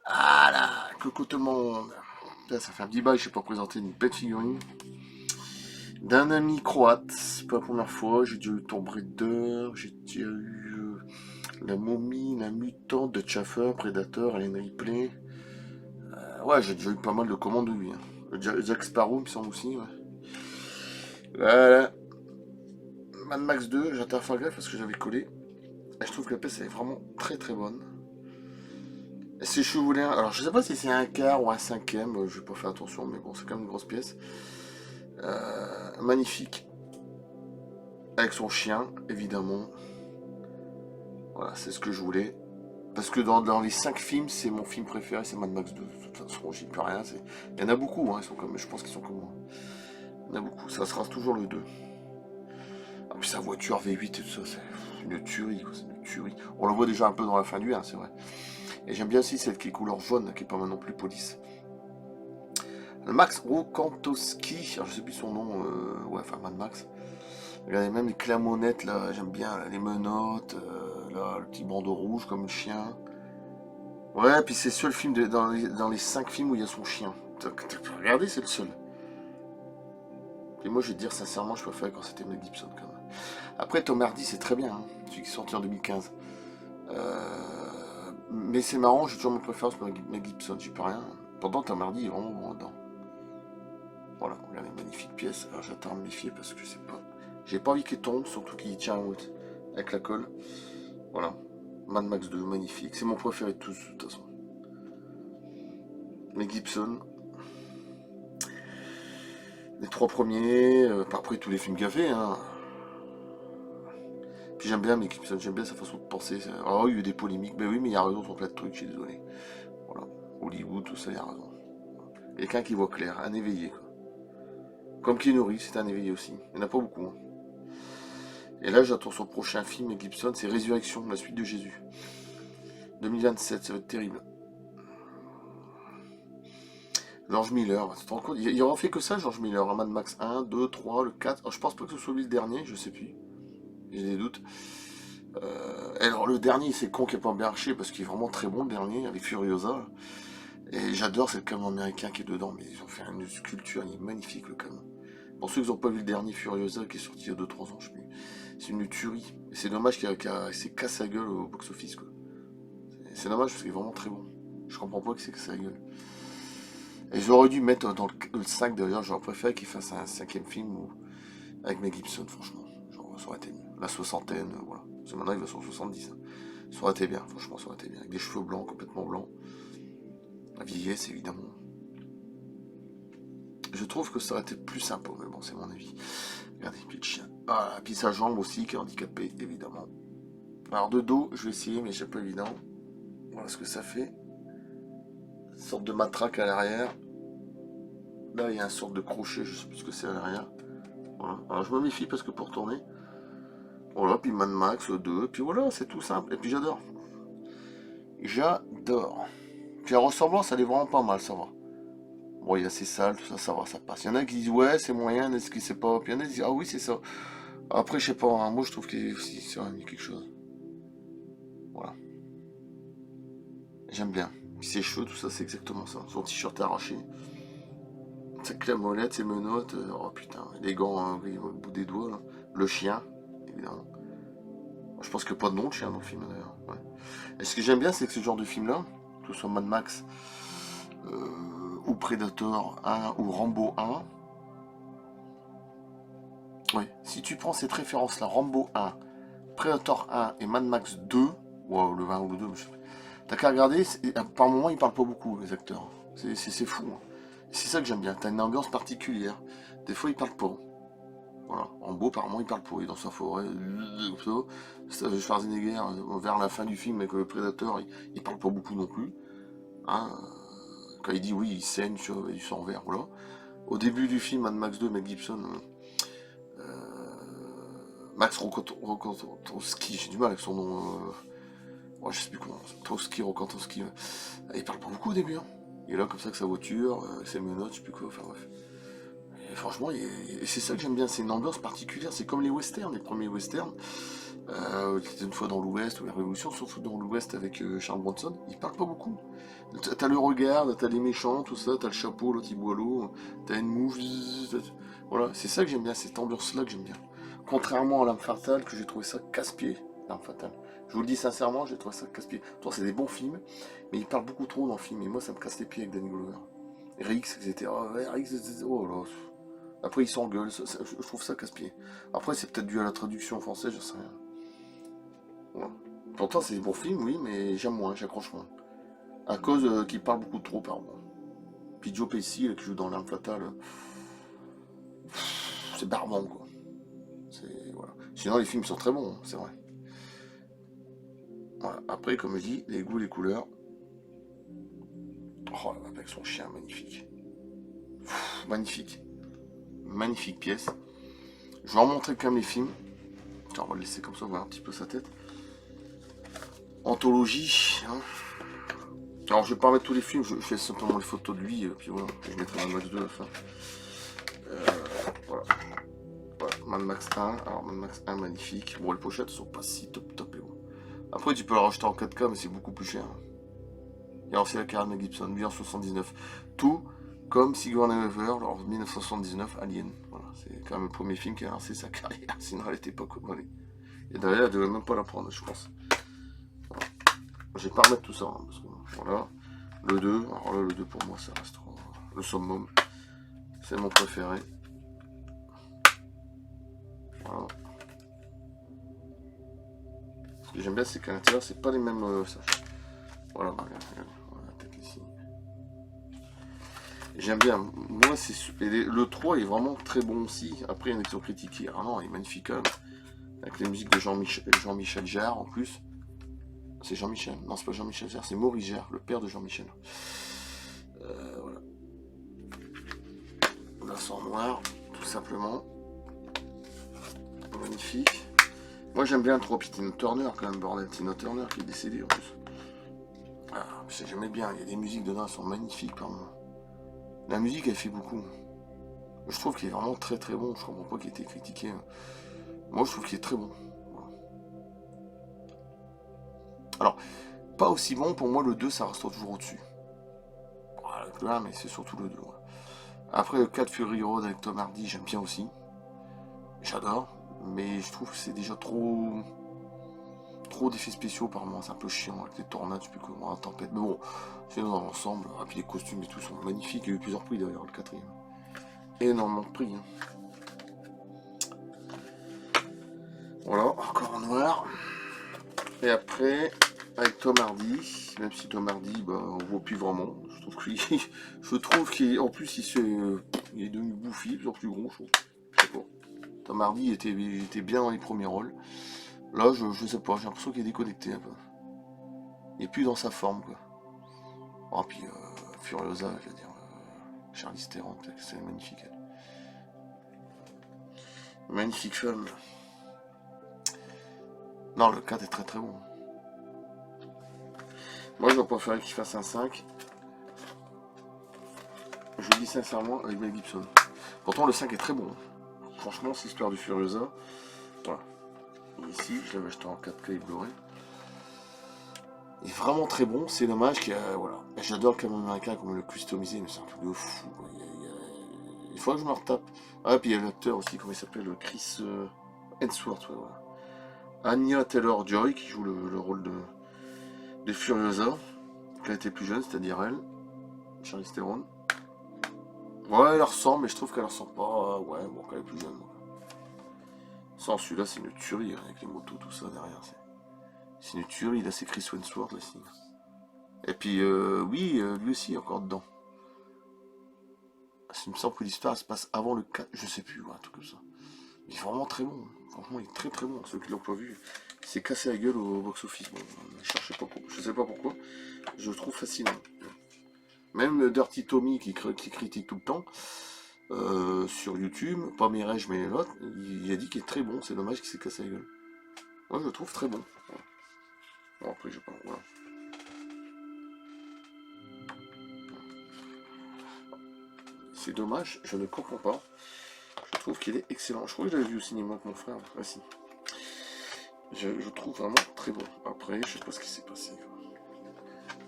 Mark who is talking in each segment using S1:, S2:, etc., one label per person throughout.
S1: Ah là, coucou tout le monde. Là, ça fait un petit bail, je n'ai pas présenté une belle figurine d'un ami croate. C'est pas la première fois. J'ai déjà eu Tomb Raider, j'ai déjà eu la momie, la mutante de Chaffer, Predator, Alien Ripley. Ouais, j'ai déjà eu pas mal de commandes de lui, hein. Jack Sparrow, il me semble aussi. Ouais. Voilà. Mad Max 2, j'attends à faire gaffe parce que j'avais collé. Et je trouve que la pièce elle est vraiment très très bonne. Et si je voulais alors je sais pas si c'est un quart ou un cinquième, je vais pas faire attention, mais bon, c'est quand même une grosse pièce. Magnifique. Avec son chien, évidemment. Voilà, c'est ce que je voulais. Parce que dans les 5 films, c'est mon film préféré, c'est Mad Max 2. De toute façon, j'y peux rien. Il y en a beaucoup, hein, ils sont comme, je pense qu'ils sont comme moi. Il y en a beaucoup, ça sera toujours le 2. Ah, puis sa voiture V8 et tout ça, c'est une tuerie, quoi, c'est une tuerie. On le voit déjà un peu dans la fin du 1, c'est vrai. Et j'aime bien aussi celle qui est couleur jaune, qui est pas mal non plus police. Max Rokantowski, alors je sais plus son nom, ouais, enfin Mad Max. Regardez, même les clamonettes, là, j'aime bien, là, les menottes, là, le petit bandeau rouge comme le chien. Ouais, puis c'est le seul film dans les 5 films où il y a son chien. Regardez, c'est le seul. Et moi, je vais te dire sincèrement, je préfère quand c'était Mel Gibson quand même. Après, Tom Hardy, c'est très bien, hein, celui qui est sorti en 2015. Mais c'est marrant, j'ai toujours mes préférences pour Mel Gibson, j'y peux rien. Pourtant, Tom Hardy est vraiment bon dedans. Voilà, regardez, magnifique pièce. Alors, j'attends à me méfier parce que c'est pas. J'ai pas envie qu'il tombe, surtout qu'il tient en route avec la colle. Voilà. Mad Max 2, magnifique. C'est mon préféré de tous, de toute façon. Mais Gibson, les 3 premiers, après tous les films qu'il a fait, hein. Puis j'aime bien mais Gibson, j'aime bien sa façon de penser. Ah oui, il y a eu des polémiques, ben oui, mais il y a raison sur plein de trucs, je suis désolé. Voilà. Hollywood, tout ça, il y a raison. Quelqu'un qui voit clair, un éveillé, quoi. Comme Keanu Reeves, c'est un éveillé aussi. Il n'y en a pas beaucoup, hein. Et là, j'attends son prochain film, Gibson, c'est Résurrection, la suite de Jésus. 2027, ça va être terrible. George Miller, tu te rends compte, il aura fait que ça, George Miller, hein, Mad Max 1, 2, 3, le 4. Alors, je pense pas que ce soit lui le dernier, je sais plus. J'ai des doutes. Alors le dernier, c'est con qui est pas bien marché parce qu'il est vraiment très bon le dernier avec Furiosa. Et j'adore, c'est le camion américain qui est dedans, mais ils ont fait une sculpture, il est magnifique le camion. Pour ceux qui n'ont pas vu le dernier Furiosa qui est sorti il y a 2-3 ans, je sais plus. C'est une tuerie. Et c'est dommage qu'il s'est cassé la gueule au box-office, quoi. C'est dommage parce qu'il est vraiment très bon. Je comprends pas qu'il s'est cassé la gueule. Et j'aurais dû mettre dans le 5 d'ailleurs, j'aurais préféré qu'il fasse un cinquième film avec Mel Gibson, franchement. Genre, ça aurait été mieux. La soixantaine, voilà. Parce que maintenant il va sur 70, hein. Ça aurait été bien, franchement, ça aurait été bien. Avec des cheveux blancs, complètement blancs. La vieillesse, évidemment. Je trouve que ça aurait été plus sympa, mais bon, c'est mon avis. Regardez, petit chien. Ah, puis sa jambe aussi, qui est handicapée, évidemment. Alors, de dos, je vais essayer, mais c'est pas évident. Voilà ce que ça fait. Une sorte de matraque à l'arrière. Là, il y a une sorte de crochet, je sais plus ce que c'est à l'arrière. Voilà. Alors, je me méfie parce que pour tourner. Voilà, puis Mad Max 2, puis voilà, c'est tout simple. Et puis j'adore. J'adore. Puis la ressemblance, elle est vraiment pas mal, ça va. Bon, il est assez sale, tout ça, ça va, ça passe. Il y en a qui disent, ouais, c'est moyen, est-ce que c'est pas. Puis il y en a qui disent, ah oui, c'est ça. Après, je sais pas, hein, moi je trouve qu'il c'est vraiment quelque chose. Voilà. J'aime bien. Puis ses cheveux, tout ça, c'est exactement ça. Son t-shirt arraché. Sa clamolette, ses menottes. Oh putain, les gants hein, au bout des doigts, là. Le chien, évidemment. Je pense qu'il n'y a pas de nom de chien dans le film d'ailleurs. Ouais. Et ce que j'aime bien, c'est que ce genre de film-là, que ce soit Mad Max, ou Predator 1 ou Rambo 1, ouais, si tu prends cette référence-là, Rambo 1, Predator 1 et Mad Max 2, ou le 1 ou le 2, t'as qu'à regarder, par moment ils parlent pas beaucoup les acteurs. C'est fou, hein. C'est ça que j'aime bien, t'as une ambiance particulière. Des fois ils parlent pas. Voilà. Rambo par moment il parle pas, il est dans sa forêt, Schwarzenegger, vers la fin du film avec le Predator, il parle pas beaucoup non plus. Hein. Quand il dit oui, il saigne sur du sang vert, voilà. Au début du film, Mad Max 2, Mel Gibson, Max Rokotowski, j'ai du mal avec son nom. Ouais, je sais plus comment. Trotsky, Rokotowski. Il parle pas beaucoup au début, hein. Il est là comme ça avec sa voiture, ses menottes, je sais plus quoi, enfin bref. Et franchement, c'est ça que j'aime bien, c'est une ambiance particulière, c'est comme les westerns, les premiers westerns. C'était une fois dans l'Ouest, ou la Révolution, sauf dans l'Ouest avec Charles Bronson. Il parle pas beaucoup. T'as le regard, t'as les méchants, tout ça, t'as le chapeau, l'autre il boit l'eau, t'as une mouche. Voilà, c'est ça que j'aime bien, cette ambiance-là que j'aime bien. Contrairement à L'Arme Fatale, que j'ai trouvé ça casse-pied. L'Arme Fatale. Je vous le dis sincèrement, j'ai trouvé ça casse-pied. Toi, c'est des bons films, mais il parle beaucoup trop dans le film, et moi ça me casse les pieds avec Danny Glover. Rix, etc. Ouais, Rix, oh là. Après, ils s'engueulent, je trouve ça casse-pied. Après, c'est peut-être dû à la traduction française, je sais rien. Voilà. Pourtant, c'est des bons films, oui, mais j'aime moins, j'accroche moins. À cause qu'il parle beaucoup trop, pardon. Puis Joe Pesci, qui joue dans L'Arme Fatale, c'est barbant, quoi. Voilà. Sinon, les films sont très bons, hein, c'est vrai. Voilà. Après, comme je dis, les goûts, les couleurs. Oh, avec son chien, magnifique. Magnifique. Magnifique pièce. Je vais en montrer quand même les films. Tiens, on va le laisser comme ça, voir un petit peu sa tête. Anthologie. Hein. Alors, je vais pas mettre tous les films, je fais simplement les photos de lui, puis voilà, je mettrai Mad Max 2 à la fin. Voilà. Voilà. Mad Max 1, alors Mad Max 1 magnifique. Bon, les pochettes sont pas si top et bon. Après, tu peux la racheter en 4K, mais c'est beaucoup plus cher. Il y a aussi la carrière de Gibson, 1979. Tout comme Sigourney Weaver, lors 1979, Alien. Voilà, c'est quand même le premier film qui a lancé sa carrière, sinon elle était pas connue. Et d'ailleurs, elle devait même pas la prendre, je pense. Voilà. Je vais pas remettre tout ça, hein, parce que, voilà. Le 2, alors là, le 2 pour moi, ça reste trop... Le summum, c'est mon préféré. Voilà. Ce que j'aime bien, c'est qu'à l'intérieur, c'est pas les mêmes... ça. Voilà, regarde, voilà, peut-être ici. J'aime bien. Moi, c'est le 3 est vraiment très bon aussi. Après, il y en a qui ont critiqué. Ah non, il est magnifique quand même. Avec les musiques de Jean-Michel Jarre en plus. C'est Jean-Michel. Non, c'est pas Jean-Michel Jarre, c'est Maurice Jarre, le père de Jean-Michel. Voilà. Là, c'est en noir, tout simplement. Magnifique. Moi, j'aime bien trop. Puis Tina Turner, quand même, bordel. Tina Turner qui est décédée en plus. Ah, j'aimais bien. Il y a des musiques dedans, elles sont magnifiques par moment. La musique, elle fait beaucoup. Je trouve qu'il est vraiment très très bon. Je comprends pas qu'il ait été critiqué. Moi, je trouve qu'il est très bon. Alors, pas aussi bon, pour moi, le 2, ça reste toujours au-dessus. Voilà, mais c'est surtout le 2. Ouais. Après, le 4 Fury Road avec Tom Hardy, j'aime bien aussi. J'adore. Mais je trouve que c'est déjà trop d'effets spéciaux par moment. C'est un peu chiant avec les tornades, je sais plus comment, la tempête. Mais bon, c'est dans l'ensemble. Et puis les costumes et tout sont magnifiques. Il y a eu plusieurs prix d'ailleurs, le 4ème. Énormément de prix. Hein. Voilà, encore en noir. Et après, avec Tom Hardy, même si Tom Hardy, bah, on voit plus vraiment. Je trouve qu'il, en plus, il est devenu bouffi, plus gros, je trouve. Je sais pas. Tom Hardy était bien dans les premiers rôles. Là, je sais pas, j'ai l'impression qu'il est déconnecté un peu. Il est plus dans sa forme, quoi. Oh, puis Furiosa, je veux dire, Charlize Theron, c'est magnifique. Magnifique film. Non, le 4 est très très bon. Moi, je vais préférer qu'il fasse un 5. Je le dis sincèrement avec Mel Gibson. Pourtant, le 5 est très bon. Franchement, c'est l'histoire du Furiosa. Voilà. Et ici, je l'avais acheté en 4K et Blu-ray. Il est vraiment très bon. C'est dommage qu'il y a. Voilà. J'adore le camion américain comme le customiser, mais c'est un truc de fou. Il faudrait que je me retape. Ah, puis il y a l'acteur aussi, comment il s'appelle, Chris Hemsworth. Ouais, voilà. Anya Taylor-Joy qui joue le rôle de Furiosa. Quand elle était plus jeune, c'est-à-dire elle. Charlize Theron. Ouais, elle ressemble, mais je trouve qu'elle ressemble pas. Ouais, bon, quand elle est plus jeune. Sans celui-là, c'est une tuerie hein, avec les motos, tout ça derrière. C'est une tuerie. Là, c'est Chris Hemsworth, là, ici. Et puis, oui, lui aussi, encore dedans. Il me semble que l'histoire se passe avant le 4, je sais plus, ouais, un truc comme ça. Il est vraiment très bon. Franchement, il est très très bon. Ceux qui l'ont pas vu, il s'est cassé la gueule au box-office. Bon, je sais pas pourquoi. Je le trouve fascinant. Même Dirty Tommy qui critique tout le temps sur YouTube, pas Mirage mais l'autre, il a dit qu'il est très bon. C'est dommage qu'il s'est cassé la gueule. Moi, je le trouve très bon. Voilà. Bon, après, je sais pas. Voilà. C'est dommage, je ne comprends pas. Je trouve qu'il est excellent. Je crois que je l'avais vu au cinéma avec mon frère. Ah si. Je trouve vraiment très bon. Après, je sais pas ce qui s'est passé.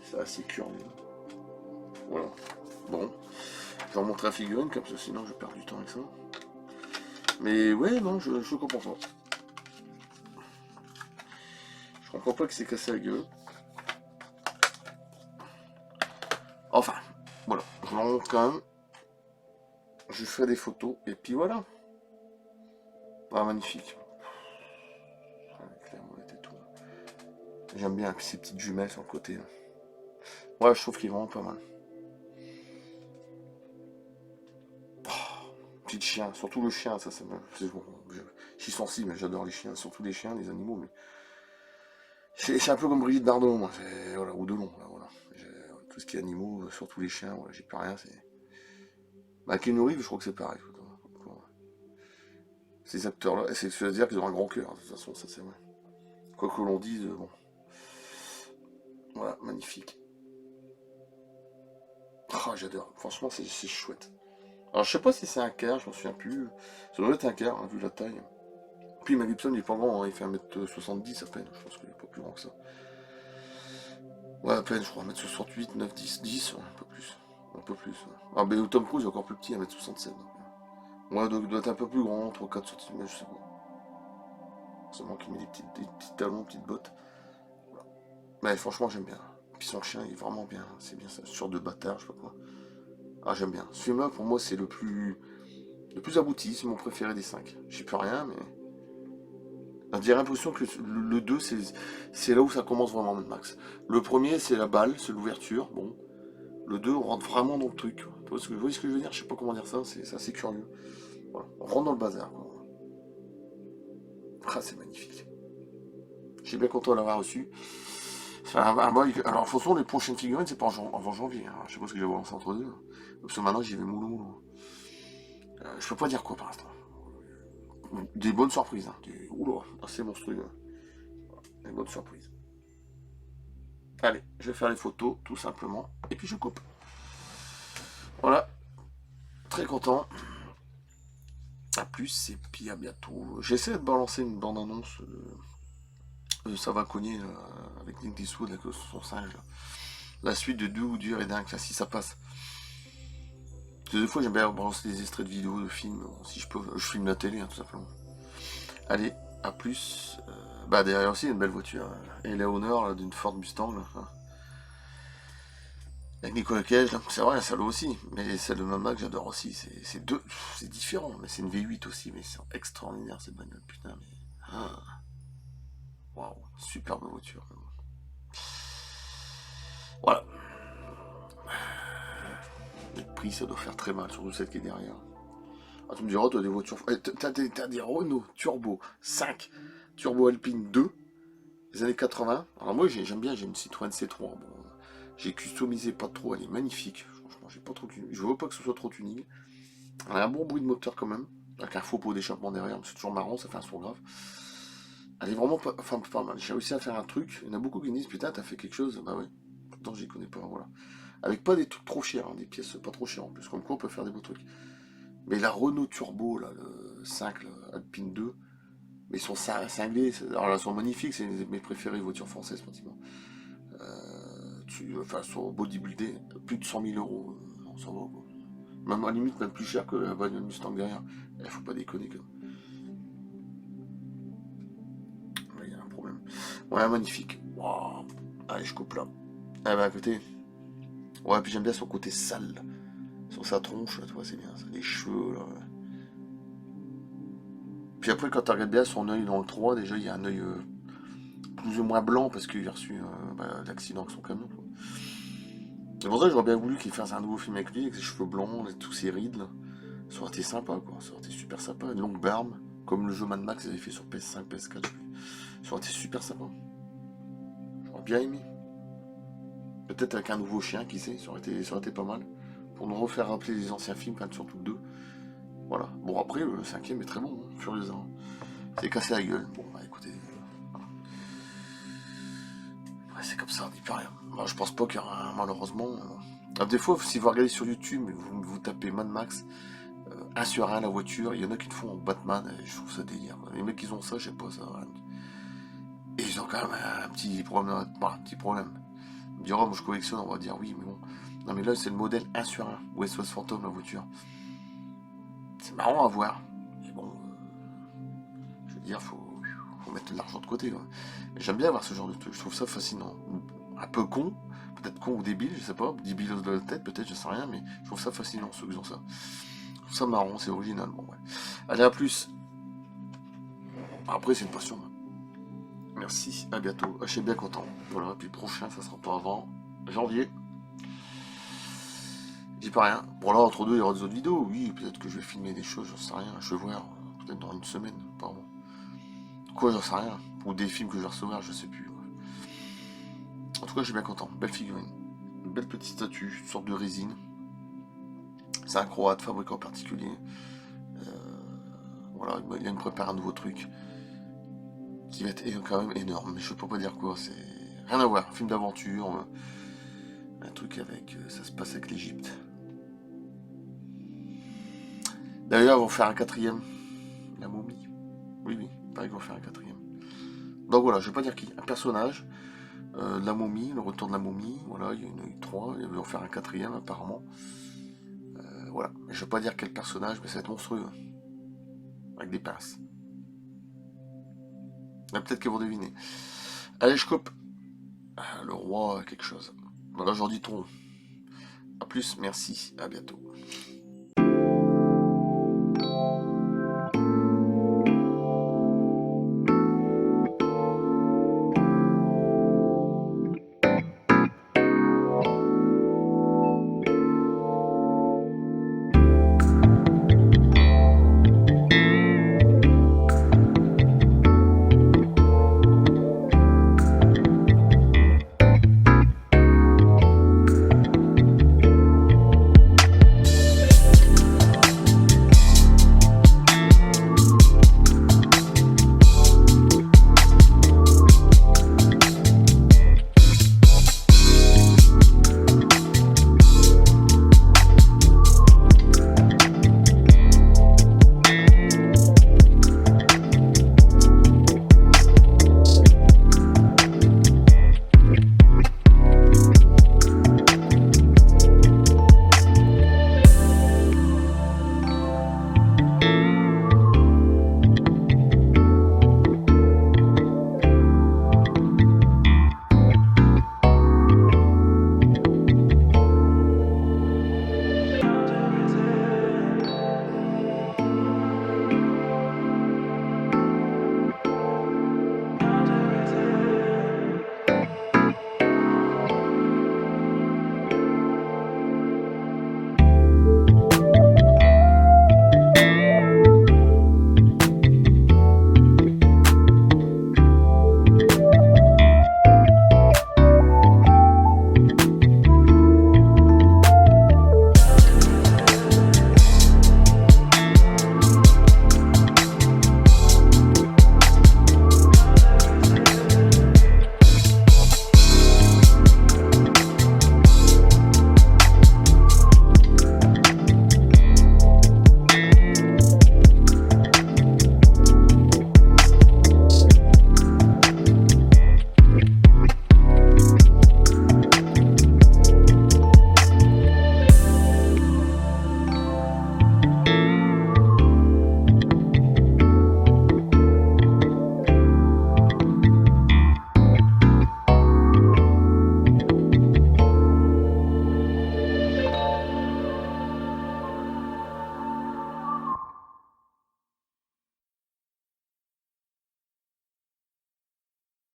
S1: C'est assez curieux. Voilà. Bon. Je vais remontrer la figurine comme ça, sinon je perds du temps avec ça. Mais ouais, non, je comprends pas. Je comprends pas que c'est cassé la gueule. Enfin, voilà. Je m'en montre quand même. Je fais des photos et puis voilà. Ah, magnifique. J'aime bien ces petites jumelles sur le côté. Là. Ouais, je trouve qu'il est vraiment pas mal. Petit chien, surtout le chien, ça me. Bon, je suis sensible, j'adore les chiens, surtout les chiens, les animaux, mais. C'est un peu comme Brigitte Bardot, moi, voilà, ou Delon, là, voilà. Tout ce qui est animaux, surtout les chiens, voilà, j'ai plus rien, c'est. Bah, Keanu Reeves, je crois que c'est pareil. Ces acteurs-là, c'est-à-dire qu'ils ont un grand cœur, de toute façon, ça c'est vrai. Quoi que l'on dise, bon. Voilà, magnifique. Ah, j'adore, franchement, c'est chouette. Alors, je sais pas si c'est un quart, je m'en souviens plus. Ça doit être un quart, hein, vu la taille. Puis Mel Gibson, il est pas grand, hein, il fait 1m70 à peine, je pense qu'il est pas plus grand que ça. Ouais, à peine, je crois, 1m68, 9, 10, 10, ouais, un peu plus. Un peu plus. Ouais. Ah, mais Tom Cruise est encore plus petit, 1m67. Moi, doit être un peu plus grand, 3-4 cm, je sais pas. C'est moi qui mets des petits talons, des petites bottes. Voilà. Mais franchement, j'aime bien. Puis son chien, il est vraiment bien. C'est bien ça. Sur de bâtard, je sais pas quoi. Ah, j'aime bien. Ce film-là, pour moi, c'est le plus abouti. C'est mon préféré des 5. J'y peux rien, mais. J'ai l'impression que le 2, c'est là où ça commence vraiment, Mad Max. Le premier, c'est la balle, c'est l'ouverture. Bon. Le 2, on rentre vraiment dans le truc. Vous voyez ce que je veux dire? Je sais pas comment dire ça, c'est assez curieux. Voilà. On rentre dans le bazar. Quoi. Ah, c'est magnifique. Je suis bien content de l'avoir reçu. Alors, en fonction, les prochaines figurines, c'est pas avant janvier. Hein. Je sais pas ce que je vais lancer entre deux. Parce que maintenant, j'y vais moulou. Je peux pas dire quoi pour l'instant. Des bonnes surprises. Hein. Oula, assez monstrueux. Des bonnes surprises. Allez, je vais faire les photos, tout simplement. Et puis je coupe. Voilà. Très content. A plus, et puis à bientôt. J'essaie de balancer une bande-annonce. Ça va cogner avec Nick Diswood avec son singe. Là. La suite de Do Dur et Dingue, là, si ça passe. Parce que des fois, j'aime bien balancer des extraits de vidéos, de films. Si je peux, je filme la télé, hein, tout simplement. Allez, à plus. Bah, derrière aussi, il y a une belle voiture. Elle est à honneur d'une Ford Mustang. Là, hein. Avec Nicolas Cage, c'est vrai, celle-là aussi. Mais celle de Mama que j'adore aussi. C'est différent. Mais c'est une V8 aussi. Mais c'est extraordinaire cette bagnole. Putain, mais. Ah, waouh, superbe voiture. Voilà. Le prix, ça doit faire très mal, surtout celle qui est derrière. Ah, tu me diras, t'as des voitures. T'as des Renault Turbo 5, Turbo Alpine 2, des années 80. Alors moi, j'aime bien, j'ai une Citroën C3. Bon, j'ai customisé pas trop, elle est magnifique. Franchement, j'ai pas trop. Je veux pas que ce soit trop tuning. Elle a un bon bruit de moteur quand même, avec un faux pot d'échappement derrière, mais c'est toujours marrant, ça fait un son grave. Elle est vraiment pas mal. J'ai réussi à faire un truc. Il y en a beaucoup qui me disent, putain, t'as fait quelque chose. Bah ouais. Pourtant, j'y connais pas, voilà. Avec pas des trucs trop chers, hein, des pièces pas trop chères en plus. Comme quoi, on peut faire des beaux trucs. Mais la Renault Turbo, là, le 5, là, Alpine 2, mais ils sont cinglés. Alors là, elles sont magnifiques, c'est mes préférées voitures françaises, pratiquement. Enfin, sont bodybuildées, plus de 100 000 euros, on s'en va, quoi. Même à la limite, même plus cher que la bagnole Mustang derrière. Faut pas déconner, quand même. Il y a un problème. Ouais, magnifique. Wow. Allez, je coupe là. Ah bah, à côté. Ouais, puis j'aime bien son côté sale. Sur sa tronche, là, tu vois, c'est bien. Ça. Les cheveux, là. Puis après, quand tu regardes bien son œil dans le 3, déjà, il y a un œil plus ou moins blanc parce qu'il a reçu l'accident avec son camion. Quoi. C'est pour ça que j'aurais bien voulu qu'il fasse un nouveau film avec lui, avec ses cheveux blancs, et tous ses rides. Là. Ça aurait été sympa, quoi. Ça aurait été super sympa. Une longue barbe, comme le jeu Mad Max avait fait sur PS5, PS4. Ça aurait été super sympa. J'aurais bien aimé. Peut-être avec un nouveau chien, qui sait, ça aurait été pas mal. Pour nous refaire rappeler les anciens films, enfin, surtout le 2. Voilà. Bon, après, le 5e est très bon, hein, Furiosa. C'est cassé la gueule. Bon, bah écoutez. Ouais, c'est comme ça, on n'y peut rien. Moi, je pense pas qu'il y aura, malheureusement. Alors, des fois, si vous regardez sur YouTube, vous tapez Mad Max, 1 sur 1 la voiture, il y en a qui le font en Batman, et je trouve ça délire. Les mecs, ils ont ça, je sais pas, ça. Et ils ont quand même un petit problème. Voilà, un petit problème. On me dira, moi je collectionne, on va dire oui, mais bon. Non, mais là, c'est le modèle 1 sur 1. SOS Fantôme, la voiture. C'est marrant à voir. Mais bon, je veux dire, faut mettre de l'argent de côté, quoi. Mais j'aime bien voir ce genre de truc. Je trouve ça fascinant. Un peu con, peut-être con ou débile, je sais pas. Débile de la tête, peut-être, je sais rien, mais je trouve ça fascinant, ceux qui ont ça. Je trouve ça marrant, c'est original. Bon, ouais. Allez, à plus. Après, c'est une passion. Merci, à bientôt. Je suis bien content. Voilà, puis le prochain, ça sera pas avant janvier. J'y pas rien. Bon, là, entre deux, il y aura des autres vidéos. Oui, peut-être que je vais filmer des choses, j'en sais rien. Je vais voir. Peut-être dans une semaine, pardon. Quoi, j'en sais rien. Ou des films que je vais recevoir, je sais plus. En tout cas, je suis bien content. Belle figurine. Une belle petite statue, une sorte de résine. C'est un croate, fabricant particulier. Voilà, il me prépare un nouveau truc qui va être quand même énorme. Mais je peux pas dire quoi. C'est rien à voir. Un film d'aventure. Un truc avec. Ça se passe avec l'Égypte. D'ailleurs, ils vont faire un quatrième. La momie. Oui, oui, il paraît qu'ils vont faire un quatrième. Donc voilà, je vais pas dire qui. Un personnage. La momie, le retour de la momie. Voilà, il y en a eu trois. Ils vont faire un quatrième apparemment. Voilà. Je vais pas dire quel personnage, mais ça va être monstrueux. Avec des pinces. Peut-être qu'ils vont deviner. Allez, je coupe. Ah, le roi quelque chose. Voilà, j'en dis trop. A plus, merci, à bientôt.